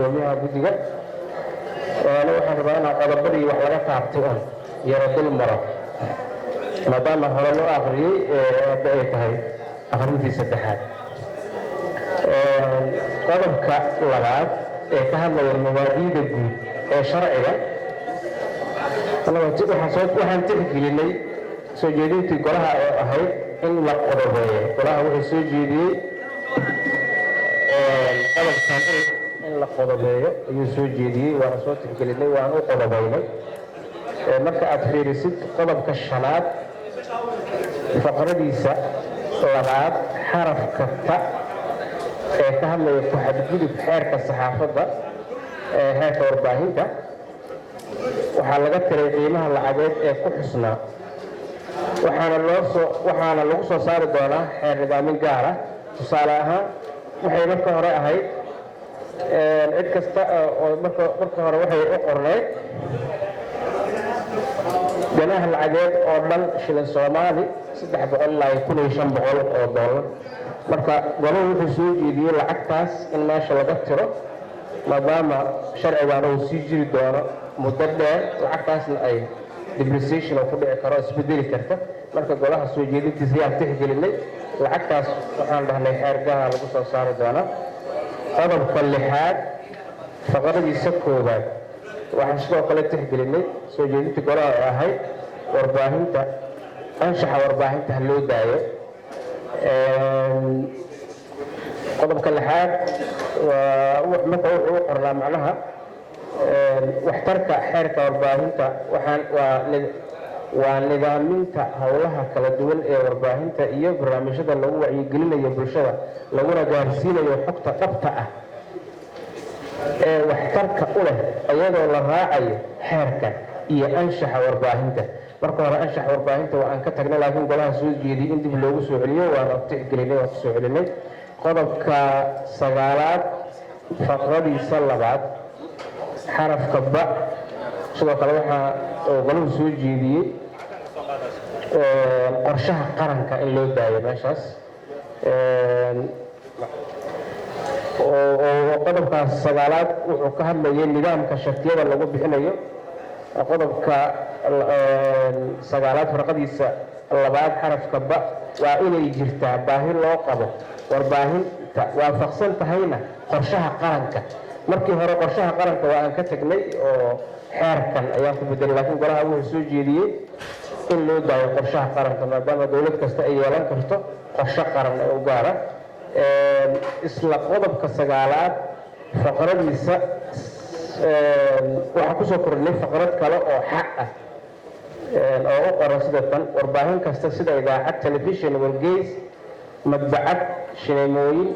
gudoomiyaha guddiga waxaan rabaa inaan qodobadii wax laga taabtay on yaro dul maro maadaama hore loo akhriyey hadda ay tahay akhrintii saddexaad. qodobka labaad ee ka hadlaya mabaadi'da guud ee sharciga waxaan tixgelinay soo jeedintii golaha oo ahayd in la qodobeeyo. golaha wuxuu soo jeediyey qodobkan in la qodobeeyo ayuu soo jeediyey, waana soo tixgelinay, waan u qodobaynay. marka aad fiirisid qodobka shanaad faqradiisa labaad xarafka ta ee ka hadlaya ku xadgudub xeerka saxaafadda heerka warbaahinta waxaa laga tiray qiimaha lacageed ee ku xusnaa, waxaana lagu soo saari doonaa xeer nidaamin gaar ah. tusaale ahaan waxay marka hore ahayd cid kasta oo marka hore waxay u qorneyd ganaaha lacageed oo dhan shilin Soomaali 300 ilaa 1500 oo dollar. marka golaha wuxuu soo jeediyey lacagtaas in meesha laga tiro maadaama sharcigan uu sii jiri doono muddo dheer, lacagtaasna ay depreciation ku dhici karo, isbedeli karta. marka golaha soo jeedintiisa ayaan tixgelinay, lacagtaas waxaan dhahnay xeer gaar lagu soo saari doonaa. qodobka lixaad faqradiisa koowaad waxaan sidoo kale tixgelinay soo jeedintii golaha oo ahayd warbaahinta anshaxa warbaahinta ha loo daayo. qodobka lixaad marka wuxuu qornaa macnaha waxtarka xeerka warbaahinta waa nidaaminta howlaha kala duwan ee warbaahinta iyo barnaamijyada lagu wacyigelinayo bulshada laguna gaarsiinayo xogta dhabta ah ee waxtarka u leh iyadoo la raacayo xeerka iyo anshaxa warbaahinta. marka hore anshaxa warbaahinta waa aan ka tagnay, laakiin golaha soo jeediyey in dib loogu soo celiyo, waana tixgelinay, waan kusoo celinay. qodobka sagaalaad faqradiisa labaad xarafka ba sidoo kale waxaa golahu soo jeediyey qorshaha qaranka in loo daayo meeshaas. qodobkaas sagaalaad wuxuu ka hadlayay nidaamka shartiyada lagu bixinayo. qodobka sagaalaad farqadiisa labaad xarafka ba waa inay jirtaa baahi loo qabo warbaahinta waafaqsan tahayna qorshaha qaranka. markii hore qorshaha qaranka waa aan ka tagnay oo xeerkan ayaan ku bedelay, laakiin golaha wuxuu soo jeediyey in loo daayo qorshaha qaranka maadaama dowlad kasta ay yeelan karto qorshe qaran ee u gaara. isla qodobka sagaalaad faqradiisa waxaa kusoo kordhinay faqrad kale oo xaq ah oo u qoran sida tan: warbaahin kasta sida idaacad, telefishin, wargeys, madbacad, shineemooyin,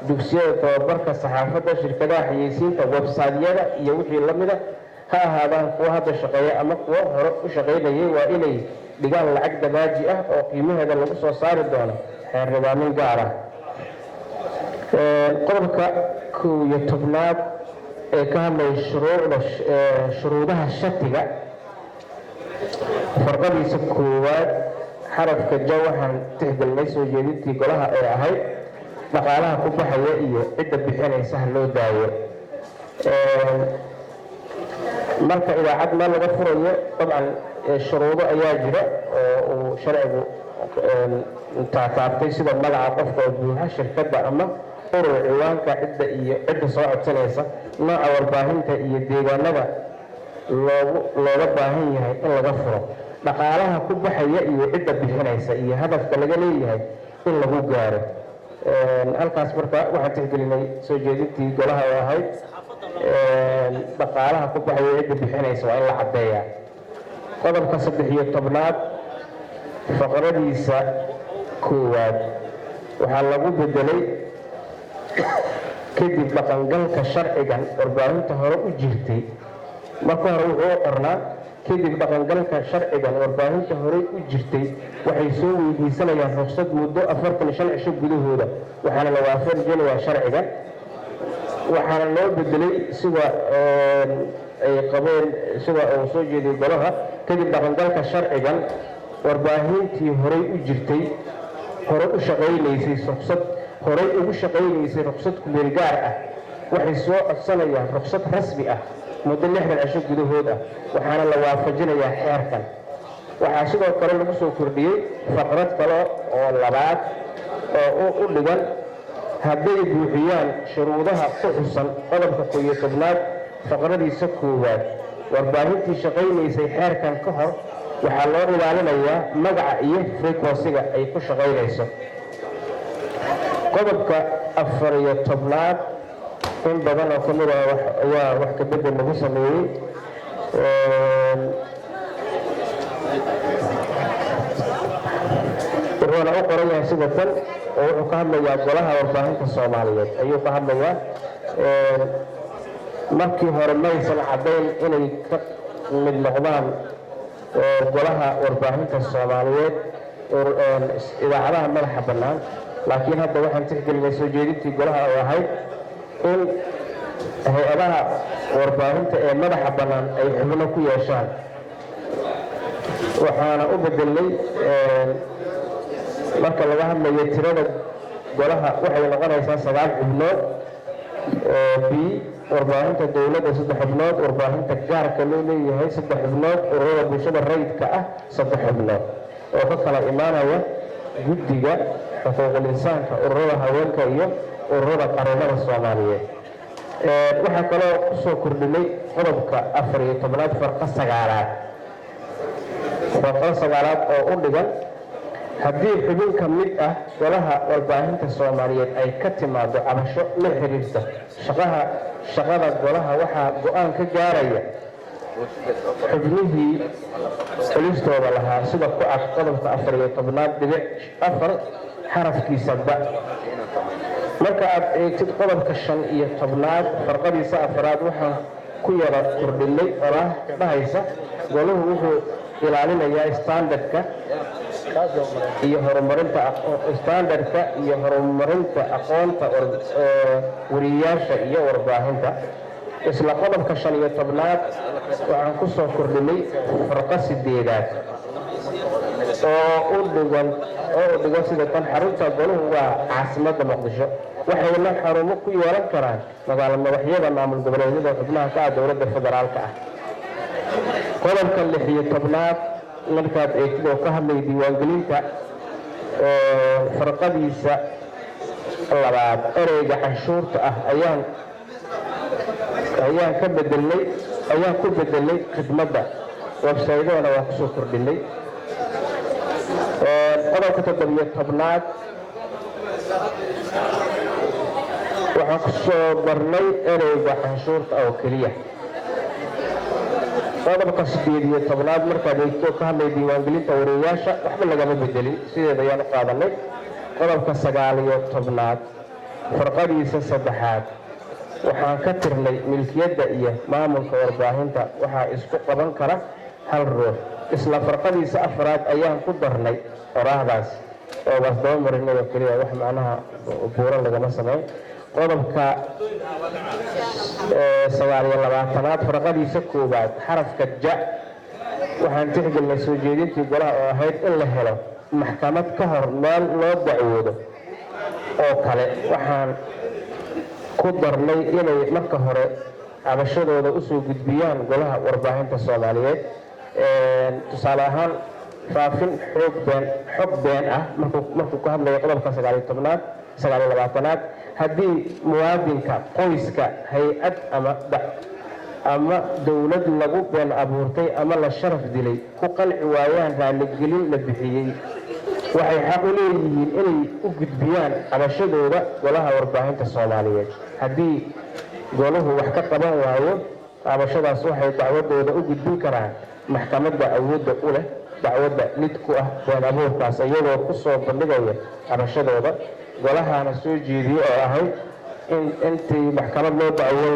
dugsiyada tababarka saxaafadda, shirkadaha xayeysiinta, websaydyada iyo wixii la mida ha ahaadaan kuwa hadda shaqeeya ama kuwa hore u shaqaynayay waa inay dhigaan lacag dabaaji ah oo qiimaheeda lagu soo saari doono xeer nidaamin gaar ah. qodobka 11aad ee ka hadlaya shuruudaha shatiga farqadiisa koowaad xarafka ja waxaan tixgelinay soo jeedintii golaha ee ahayd dhaqaalaha ku baxaya iyo cidda bixinaysa ha loo daayo. marka idaacad meel laga furayo dabcan shuruudo ayaa jira oo uu sharcigu taataabtay, sida magaca qofka oo buuxa, shirkadda ama urur, ciwaanka cidda iyo cidda soo codsanaysa, nooca warbaahinta iyo deegaanada looga baahan yahay in laga furo, dhaqaalaha ku baxaya iyo cidda bixinaysa iyo hadafka laga leeyahay in lagu gaaro. halkaas marka waxaan tixgelinay soo jeedintii golaha oo ahayd dhaqaalaha ku baxaya cidda bixinaysa waa in la caddeeyaa. qodobka 13aad faqradiisa koowaad waxaa lagu bedelay kadib dhaqangalka sharcigan warbaahinta hore u jirtay. marka hore wuxuu qornaa kadib dhaqangalka sharcigan warbaahinta hore u jirtay waxay soo weydiisanayaan ruqsad muddo 45 cisho gudahooda, waxaana la waafajinayaa sharcigan. waxaana loo bedelay sida ay qabeen sida uu soo jeediyey golaha kadib dhaqangalka sharcigan warbaahintii horey u jirtay hore u shaqaynaysay ruqsad horey ugu shaqaynaysay ruqsad ku meel gaar ah waxay soo codsanayaan ruqsad rasmi ah muddo 60 cisho gudahood ah waxaana la waafajinayaa xeerkan. waxaa sidoo kale lagu soo kordhiyey faqrad kale oo labaad oo u dhigan hadday buuxiyaan shuruudaha ku xusan qodobka 11aad faqradiisa koowaad warbaahintii shaqaynaysay xeerkan ka hor waxaa loo ilaalinayaa magaca iyo frequency-ga ay ku shaqaynayso. qodobka 14aad in badan oo kamid ah ayaa wax ka bedel lagu sameeyey. wuxuuna u qoran yahay sida tan oo wuxuu ka hadlayaa golaha warbaahinta Soomaaliyeed ayuu ka hadlayaa. markii hore maysan caddayn inay ka mid noqdaan golaha warbaahinta Soomaaliyeed idaacadaha madaxa bannaan laakiin hadda waxaan tixgelinay soo jeedintii golaha oo ahayd in hay-adaha warbaahinta ee madaxa bannaan ay xubno ku yeeshaan. waxaana u bedelnay marka laga hadlayo tirada golaha waxay noqonaysaa 9 xubnood. warbaahinta dowladda 3 xubnood, warbaahinta gaarka loo leeyahay 3 xubnood, ururada bulshada rayidka ah 3 xubnood oo ka kala imaanaya guddiga xuquuqul insaanka, ururada haweenka iyo ururada qaranada Soomaaliyeed. waxaa kaloo ku soo kordhinay qodobka 14aad farqa 9aad oo u dhigan haddii xubin ka mid ah golaha warbaahinta Soomaaliyeed ay ka timaado cabasho la xiriirta shaqada golaha waxaa go'aan ka gaaraya xubnihii xulistooda lahaa sida ku cad qodobka 14.4 xarafkiisa ba. marka aad eegtid qodobka 15aad farqadiisa 4aad waxaan ku yara kordhinay oraah dhahaysa goluhu wuxuu ilaalinayaa standardka iyo horumarinta aqoonta wariyaasha iyo warbaahinta. isla qodobka 15aad waxaan ku soo kordhinay farqa 8aad oo u dhigan sida tan xarunta goluhu waa caasimadda Muqdisho waxayna xarumo ku yeelan karaan magaalo madaxyada maamul goboleedyada xubnaha ka ah dowladda federaalka ah. qodobka 16aad markaad eegtid oo ka hadlay diiwaangelinta farqadiisa labaad ereyga canshuurta ah ayaan ku bedelnay khidmadda websaytadana waa kusoo kordhinay. qodobka 17aad waxaan ku soo darnay ereyga canshuurta oo keliya. qodobka 18aad markaad eegto ka hadlay diiwaangelinta wariyaasha waxba lagama bedelin sideeda ayaan u qaadanay. qodobka 19aad farqadiisa 3aad waxaan ka tirnay milkiyadda iyo maamulka warbaahinta waxaa isku qaban kara hal ruux. isla farqadiisa 4aad ayaan ku darnay oraahdaas oo wasdaba marinay oo keliya wax macnaha buuran lagama sameyn. qodobka 29aad farqadiisa 1aad xarafka ja waxaan tixgelinay soo jeedintii golaha oo ahayd in la helo maxkamad ka hor meel loo dacwoodo oo kale. waxaan ku darnay inay marka hore cabashadooda u soo gudbiyaan golaha warbaahinta Soomaaliyeed. tusaale ahaan faafin xog been ah markuu ka hadlayo qodobka 19aad haddii muwaadinka qoyska hay-ad ama dowlad lagu been abuurtay ama la sharaf dilay ku qanci waayaan raaligelin la bixiyey waxay xaq u leeyihiin inay u gudbiyaan cabashadooda golaha warbaahinta Soomaaliyeed. haddii goluhu wax ka qaban waayo cabashadaas waxay dacwadooda u gudbin karaan maxkamadda awoodda u leh dacwadda mid ku ah been abuurkaas iyagoo ku soo bandhigaya cabashadooda. golahana soo jeediyey oo ahayd in intii maxkamad loo dacwoon